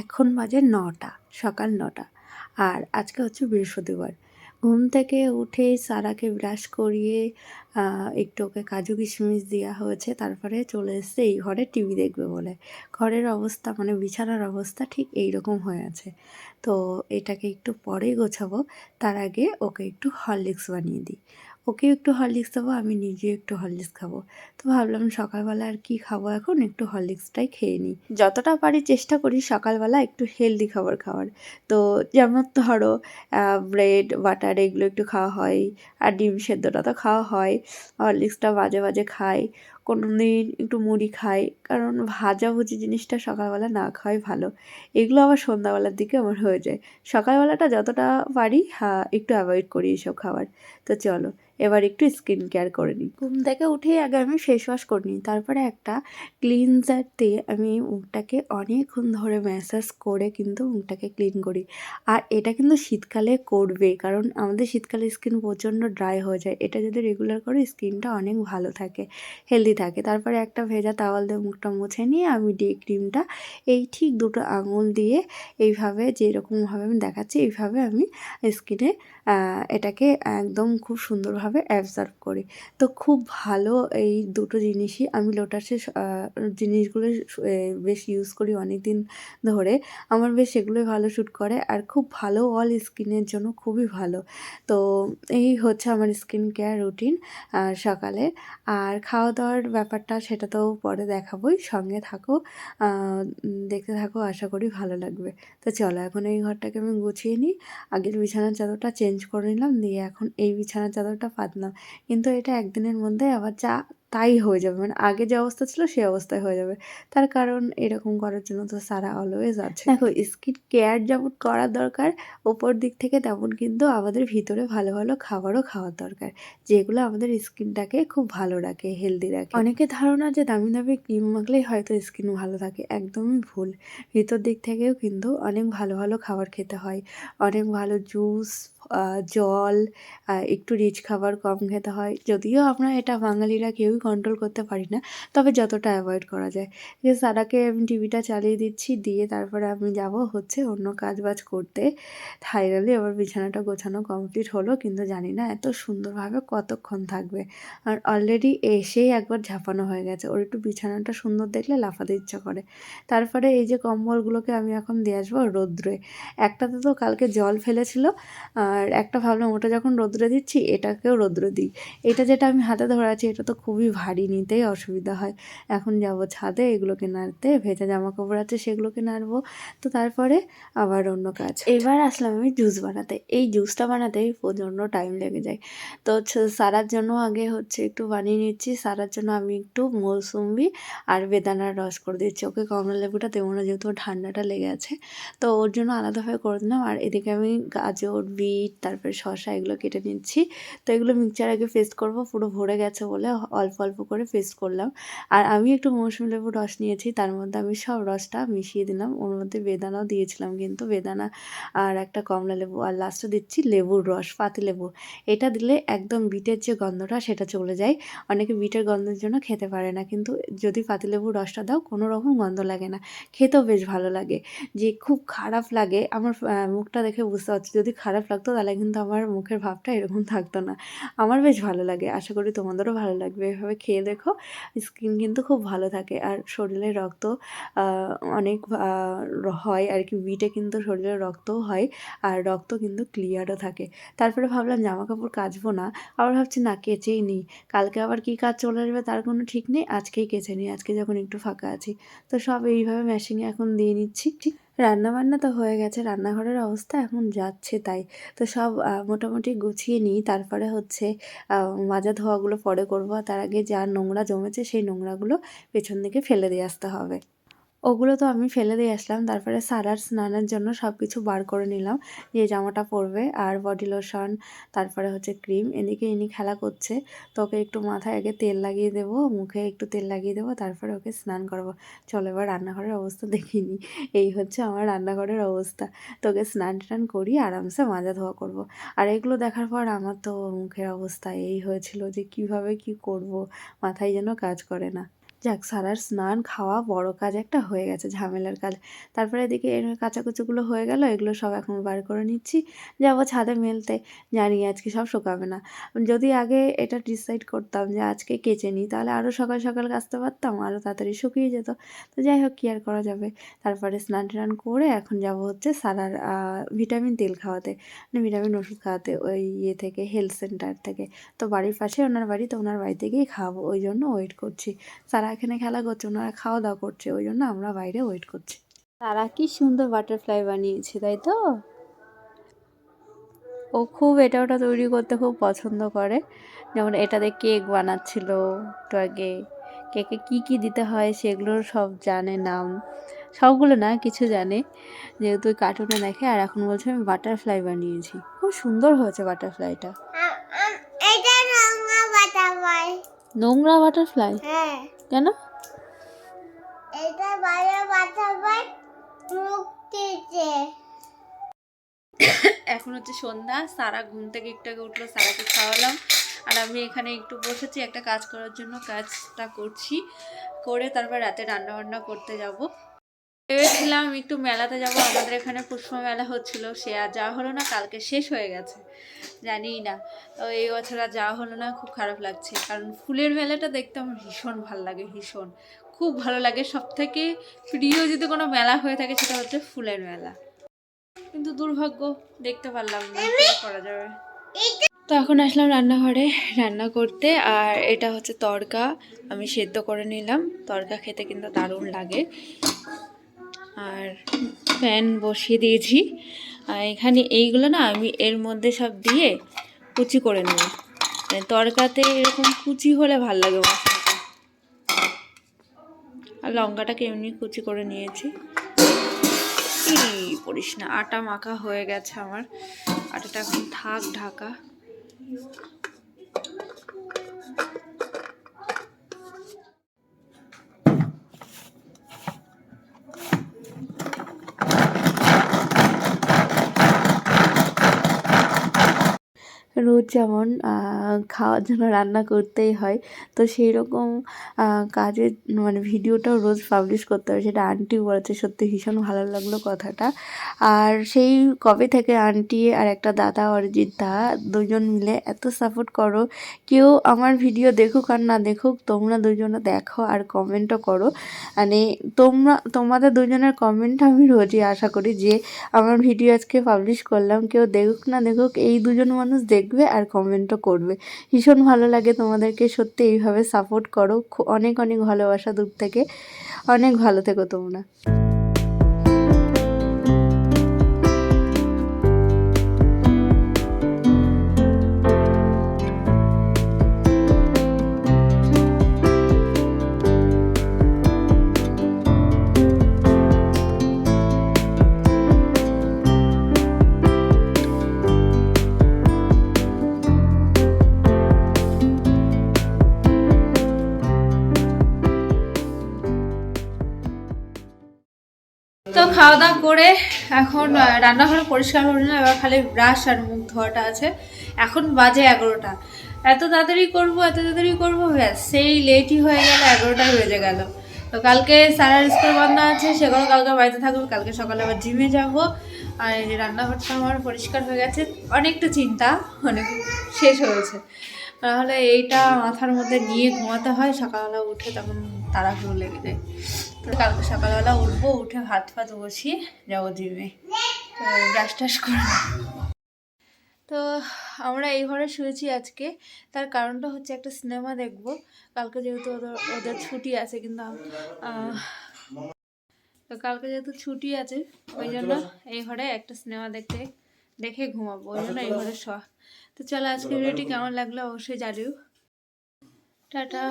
এখন বাজে ৯টা, সকাল ৯টা। আর আজকে হচ্ছে বৃহস্পতিবার। ঘুম থেকে উঠে সারাকে ব্রাশ করিয়ে একটু ওকে কাজু কিশমিশ দেওয়া হয়েছে, তারপরে চলে এসেছে এই ঘরে টিভি দেখবে বলে। ঘরের অবস্থা মানে বিছানার অবস্থা ঠিক এই রকম হয়ে আছে। তো এটাকে একটু পরেই গোছাবো, তার আগে ওকে একটু হরলিক্স বানিয়ে দিই। ওকেও একটু হরলিক্স দেবো, আমি নিজেও একটু হরলিক্স খাবো। তো ভাবলাম সকালবেলা আর কি খাবো, এখন একটু হরলিক্সটাই খেয়ে নিই। যতটা পারি চেষ্টা করি সকালবেলা একটু হেলদি খাবার খাওয়ার। তো যেমন ধরো ব্রেড বাটার এগুলো একটু খাওয়া হয়, আর ডিম সেদ্ধটা তো খাওয়া হয়। হরলিক্সটা মাঝে মাঝে খাই, কোনো দিন একটু মুড়ি খাই, কারণ ভাজাভুজি জিনিসটা সকালবেলা না খাওয়াই ভালো। এগুলো আবার সন্ধ্যাবেলার দিকে আমার হয়ে যায়। সকালবেলাটা যতটা পারি একটু অ্যাভয়েড করি এসব খাবার। তো চলো এবার একটু স্কিন কেয়ার করে নিই। ঘুম থেকে উঠেই আগে আমি ফেস ওয়াশ করে নিই, তারপরে একটা ক্লিনজার দিয়ে আমি মুখটাকে অনেকক্ষণ ধরে ম্যাসাজ করে কিন্তু মুখটাকে ক্লিন করি। আর এটা কিন্তু শীতকালে করবে, কারণ আমাদের শীতকালে স্কিন প্রচণ্ড ড্রাই হয়ে যায়। এটা যদি রেগুলার করে স্কিনটা অনেক ভালো থাকে, হেলদি থাকে। তারপরে একটা ভেজা তাওয়াল দিয়ে মুখটা মুছে নিয়ে আমি ডে ক্রিমটা এই ঠিক দুটো আঙুল দিয়ে এইভাবে যেরকমভাবে আমি দেখাচ্ছি এইভাবে আমি স্কিনে এটাকে একদম খুব সুন্দরভাবে অ্যাবজর্ব করি। তো খুব ভালো এই দুটো জিনিসই আমি লোটাসের জিনিসগুলো বেশ ইউজ করি অনেক দিন ধরে। আমার বেশ এগুলোই ভালো শ্যুট করে, আর খুব ভালো অল স্কিনের জন্য খুবই ভালো। তো এই হচ্ছে আমার স্কিন কেয়ার রুটিন সকালে। আর খাওয়া দাওয়ার ব্যাপারটা সেটা তো পরে দেখাবোই, সঙ্গে থাকো, দেখতে থাকো, আশা করি ভালো লাগবে। তো চলো এখন এই ঘরটাকে আমি গুছিয়ে নিই। আগের বিছানার চাদরটা চেঞ্জ করে নিলাম, দিয়ে এখন এই বিছানার চাদরটা পাতলাম। কিন্তু এটা একদিনের মধ্যে আবার তাই হয়ে যাবে, মানে আগে যে অবস্থা ছিল সেই অবস্থায় হয়ে যাবে। তার কারণ এরকম করার জন্য তো সারা অলওয়েজ আছে। দেখো স্কিন কেয়ার যেমন করার দরকার ওপর দিক থেকে, তেমন কিন্তু আমাদের ভিতরে ভালো ভালো খাবারও খাওয়ার দরকার, যেগুলো আমাদের স্কিনটাকে খুব ভালো রাখে, হেলদি রাখে। অনেকের ধারণা যে দামি দামি ক্রিম মাখলেই হয়তো স্কিন ভালো থাকে, একদমই ভুল। ভিতর দিক থেকেও কিন্তু অনেক ভালো ভালো খাবার খেতে হয়, অনেক ভালো জুস, জল, একটু রিচ খাবার কম খেতে হয়। যদিও আমরা এটা বাঙালিরা কেউই কন্ট্রোল করতে পারি না, তবে যতটা অ্যাভয়েড করা যায়। যে সারাকে আমি টিভিটা চালিয়ে দিচ্ছি, দিয়ে তারপরে আমি যাব হচ্ছে অন্য কাজ বাজ করতে। ফাইনালি আবার বিছানাটা গোছানো কমপ্লিট হলো, কিন্তু জানি না এত সুন্দরভাবে কতক্ষণ থাকবে। আর অলরেডি এসেই একবার ঝাঁপানো হয়ে গেছে, ওর একটু বিছানাটা সুন্দর দেখলে লাফাতে ইচ্ছা করে। তারপরে এই যে কম্বলগুলোকে আমি এখন দিয়ে আসবো রৌদ্রে। একটাতে তো কালকে জল ফেলেছিল, আর একটা ভাবলাম ওটা যখন রৌদ্রে দিচ্ছি এটাকেও রৌদ্রে দিই। এটা যেটা আমি হাতে ধরে আছি এটা তো খুবই ভারী, নিতেই অসুবিধা হয়। এখন যাব ছাদে এগুলোকে নাড়তে, ভেজা জামা কাপড় আছে সেগুলোকে নাড়বো। তো তারপরে আবার অন্য কাজ। এবার আসলাম আমি জুস বানাতে। এই জুসটা বানাতেই প্রচণ্ড টাইম লেগে যায়। তো সারার জন্য আগে হচ্ছে একটু বানিয়ে নিচ্ছি। সারার জন্য আমি একটু মৌসুম্বি আর বেদানার রস করে দিচ্ছি। ওকে কমলা লেবুটা দেবো না, যেহেতু ওর ঠান্ডাটা লেগে আছে। তো ওর জন্য আলাদাভাবে করে দিলাম। আর এদিকে আমি গাজর, বিট, তারপরে শসা এগুলো কেটে নিচ্ছি। তো এগুলো মিক্সচার আগে পেস্ট করব, পুরো ভরে গেছে বলে অল্প অল্প করে পেস্ট করলাম। আর আমি একটু মৌসুমী লেবুর রস নিয়েছি, তার মধ্যে আমি সব রসটা মিশিয়ে দিলাম। ওর মধ্যে বেদানাও দিয়েছিলাম, কিন্তু বেদানা আর একটা কমলা লেবু, আর লাস্টে দিচ্ছি লেবুর রস, পাতিলেবু। এটা দিলে একদম বিটের যে গন্ধটা সেটা চলে যায়। অনেকে বিটের গন্ধের জন্য খেতে পারে না, কিন্তু যদি পাতিলেবুর রসটা দাও কোনো রকম গন্ধ লাগে না, খেতেও বেশ ভালো লাগে। যে খুব খারাপ লাগে আমার মুখটা দেখে বুঝতে পারছি, যদি খারাপ লাগতো তাহলে কিন্তু আমার মুখের ভাবটা এরকম থাকতো না। আমার বেশ ভালো লাগে, আশা করি তোমাদেরও ভালো লাগবে। এভাবে খেয়ে দেখো, স্কিন কিন্তু খুব ভালো থাকে। আর শরীরে রক্ত অনেক হয় আর কি, বিটে কিন্তু শরীরে রক্তও হয়, আর রক্ত কিন্তু ক্লিয়ারও থাকে। তারপরে ভাবলাম জামা কাপড় কাচবো না, আবার ভাবছি না কেচেই নিই, কালকে আবার কী কাজ চলে আসবে তার কোনো ঠিক নেই, আজকেই কেচে নিই, আজকে যখন একটু ফাঁকা আছি। তো সব এইভাবে মেশিনে এখন দিয়ে নিচ্ছি। রান্নাবান্না তো হয়ে গেছে, রান্নাঘরের অবস্থা এখন যাচ্ছে তাই। তো সব মোটামুটি গুছিয়ে নিই, তারপরে হচ্ছে মাজা ধোয়াগুলো পরে করবো। তার আগে যা নোংরা জমেছে সেই নোংরাগুলো পেছন দিকে ফেলে দিয়ে আসতে হবে। ওগুলো তো আমি ফেলে দিয়ে আসলাম। তারপরে সারার স্নানের জন্য সব কিছু বার করে নিলাম, যে জামাটা পরবে আর বডি লোশন, তারপরে হচ্ছে ক্রিম। এদিকে ইনি খেলা করছে, তো ওকে একটু মাথায় আগে তেল লাগিয়ে দেবো, মুখে একটু তেল লাগিয়ে দেবো, তারপরে ওকে স্নান করাবো। চলো এবার রান্নাঘরের অবস্থা দেখিনি। এই হচ্ছে আমার রান্নাঘরের অবস্থা। তো ওকে স্নান টান করি, আরামসে মাজা ধোয়া করব। আর এগুলো দেখার পর আমার তো মুখের অবস্থা এই হয়েছিল যে কিভাবে কি করব, মাথায় যেন কাজ করে না। যাক, সারার স্নান খাওয়া বড় কাজ একটা হয়ে গেছে, ঝামেলার কাজ। তারপরে এদিকে এর কাচাকুচোগুলো হয়ে গেল, এগুলো সব এখন বার করে নিচ্ছি, যাবো ছাদে মেলতে। জানি আজকে সব শুকাবে না। যদি আগে এটা ডিসাইড করতাম যে আজকে কেচে নিই, তাহলে আরও সকাল সকাল কাচতে পারতাম, আরও তাড়াতাড়ি শুকিয়ে যেত। তো যাই হোক, কী আর করা যাবে। তারপরে স্নান টান করে এখন যাব হচ্ছে সারার ভিটামিন তেল খাওয়াতে, মানে ভিটামিন ওষুধ খাওয়াতে, ওই ইয়ে থেকে, হেলথ সেন্টার থেকে। তো বাড়ির পাশে ওনার বাড়ি, তো ওনার বাড়িতে গিয়েই খাওয়াবো, ওই জন্য ওয়েট করছি। তারা এখানে খেলা করছে, ওনারা খাওয়া দাওয়া করছে, ওই জন্য আমরা বাইরে ওয়েট করছি। তারা কি সুন্দর বাটারফ্লাই বানিয়েছে, তাই তো? ও খুব এটা ওটা তৈরি করতে খুব পছন্দ করে। যেমন এটাতে কেক বানাচ্ছিল একটু আগে। কেকে কি কি দিতে হয় সেগুলোর সব জানে নাম। সবগুলো না, কিছু জানে, যেহেতু ওই কার্টুনে দেখে। আর এখন বলছে আমি বাটারফ্লাই বানিয়েছি। খুব সুন্দর হয়েছে বাটারফ্লাইটা। এটা নোংরা বাটারফ্লাই। নোংরা বাটারফ্লাই? হ্যাঁ। কেন? এটা বাইরে বাটারফ্লাই মুখ দিচ্ছে। এখন হচ্ছে সন্ধ্যা, সারা ঘুম থেকে একটু আগে উঠলো, সারাকে খাওয়ালাম। আর আমি এখানে একটু বসেছি একটা কাজ করার জন্য, কাজটা করছি, করে তারপর রাতে রান্না বান্না করতে যাব। ভেবেছিলাম একটু মেলাতে যাব, আমাদের এখানে পুষ্প মেলা হচ্ছিল, সে আর যাওয়া হলো না, কালকে শেষ হয়ে গেছে, জানিই না। তো এই বছর আর যাওয়া হলো না, খুব খারাপ লাগছে। কারণ ফুলের মেলাটা দেখতে আমার ভীষণ ভালো লাগে, ভীষণ খুব ভালো লাগে। সব থেকে প্রিয় যদি কোনো মেলা হয়ে থাকে সেটা হচ্ছে ফুলের মেলা, কিন্তু দুর্ভাগ্য দেখতে পারলাম না, কি করা যাবে। তো এখন আসলাম রান্নাঘরে রান্না করতে। আর এটা হচ্ছে তড়কা, আমি সেদ্ধ করে নিলাম। তড়কা খেতে কিন্তু দারুণ লাগে। আর প্যান বসিয়ে দিয়েছি। আর এখানে এইগুলো না আমি এর মধ্যে সব দিয়ে কুচি করে নেব। মানে তড়কাতে এরকম কুচি হলে ভাল লাগে মশলাটা। আর লঙ্কাটাকে এমনি কুচি করে নিয়েছি। পড়িস না, আটা মাখা হয়ে গেছে আমার। আটাটা এখন থাক ঢাকা। রোজ যেমন খাওয়ার জন্য রান্না করতেই হয়, তো সেই রকম কাজের মানে ভিডিওটাও রোজ পাবলিশ করতে হয়, সেটা আন্টি বলেছে। সত্যি ভীষণ ভালো লাগলো কথাটা। আর সেই কবে থেকে আন্টি আর একটা দাদা, অরিজিৎ দা, দুজন মিলে এত সাপোর্ট করো। কেউ আমার ভিডিও দেখুক আর না দেখুক, তোমরা দুজনে দেখো আর কমেন্টও করো। মানে তোমাদের দুজনের কমেন্ট আমি রোজই আশা করি যে আমার ভিডিও আজকে পাবলিশ করলাম, কেউ দেখুক না দেখুক, এই দুজন মানুষ দেখবে আর কমেন্টও করবে। ভীষণ ভালো লাগে তোমাদেরকে, সত্যি এইভাবে সাপোর্ট করো। অনেক অনেক ভালোবাসা দূর থেকে। অনেক ভালো থেকো তোমরা। তো খাওয়া দাওয়া করে এখন রান্নাঘর পরিষ্কার করে নিলাম, এবার খালি ব্রাশ আর মুখ ধোয়াটা আছে। এখন বাজে 11টা। এত তাড়াতাড়ি করবো ব্যাস, সেই লেটই হয়ে গেল, 11টাই বেজে গেল। তো কালকে সারার স্কুল বন্ধ আছে, সেগুলো কালকে বাড়িতে থাকবো, কালকে সকালে আবার জিমে যাব। আর এই যে রান্নাঘরটা আমার পরিষ্কার হয়ে গেছে, অনেকটা চিন্তা অনেক শেষ হয়েছে। নাহলে এইটা মাথার মধ্যে নিয়ে ঘুমাতে হয়, সকালবেলা উঠে তখন তাড়াহুড়ো লেগে যায়। তো কালকে সকালবেলা উঠবো, উঠে হাত ফাত বসিয়ে যাবো জিমে, ব্রাশ টাশ করে। তো আমরা এই ঘরে শুয়েছি আজকে, তার কারণটা হচ্ছে একটা সিনেমা দেখবো কালকে, যেহেতু ওদের ছুটি আছে। কিন্তু তো কালকে যেহেতু ছুটি আছে, ওই জন্য এই ঘরে একটা সিনেমা দেখে ঘুমাবো, ওই জন্য এই ঘরে শোয়া। তো চলো, আজকে ভিডিওটি কেমন লাগলো অবশ্যই জানিও। টাটা।